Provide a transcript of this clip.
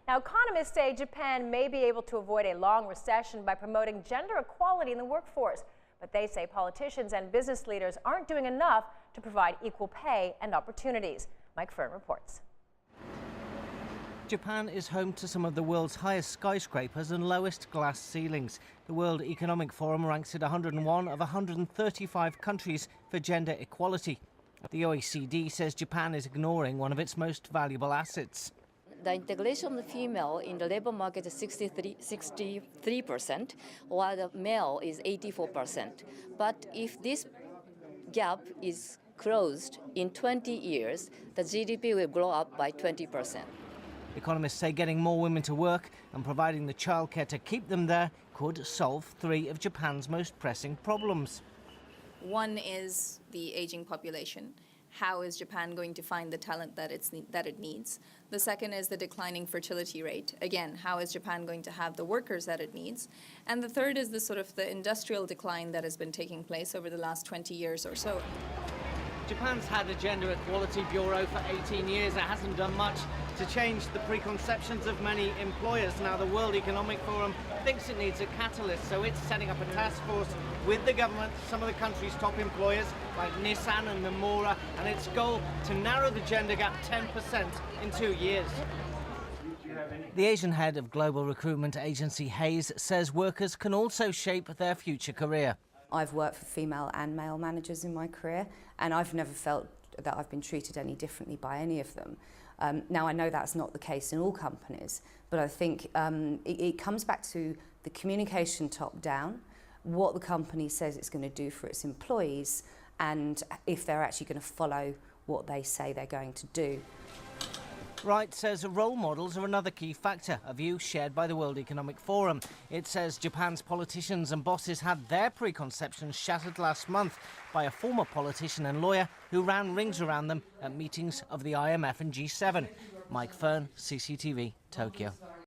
Now, economists say Japan may be able to avoid a long recession by promoting gender equality in the workforce. But they say politicians and business leaders aren't doing enough to provide equal pay and opportunities. Mike Firn reports. Japan is home to some of the world's highest skyscrapers and lowest glass ceilings. The World Economic Forum ranks it 101 of 135 countries for gender equality. The OECD says Japan is ignoring one of its most valuable assets. The integration of the female in the labor market is 63%, while the male is 84%. But if this gap is closed in 20 years, the GDP will grow up by 20%. Economists say getting more women to work and providing the childcare to keep them there could solve three of Japan's most pressing problems. One is the aging population. How is Japan going to find the talent that it needs? The second is the declining fertility rate. Again, how is Japan going to have the workers that it needs? And the third is the industrial decline that has been taking place over the last 20 years or so. Japan's had a gender equality bureau for 18 years. It hasn't done much to change the preconceptions of many employers. Now the World Economic Forum thinks it needs a catalyst, so it's setting up a task force with the government, some of the country's top employers like Nissan and Nomura, and its goal to narrow the gender gap 10% in 2 years. The Asian head of global recruitment agency Hays says workers can also shape their future career. I've worked for female and male managers in my career, and I've never felt that I've been treated any differently by any of them. Now, I know that's not the case in all companies, but I think it comes back to the communication top down, what the company says it's going to do for its employees, and if they're actually going to follow what they say they're going to do. Wright says role models are another key factor, a view shared by the World Economic Forum. It says Japan's politicians and bosses had their preconceptions shattered last month by a former politician and lawyer who ran rings around them at meetings of the IMF and G7. Mike Firn, CCTV, Tokyo.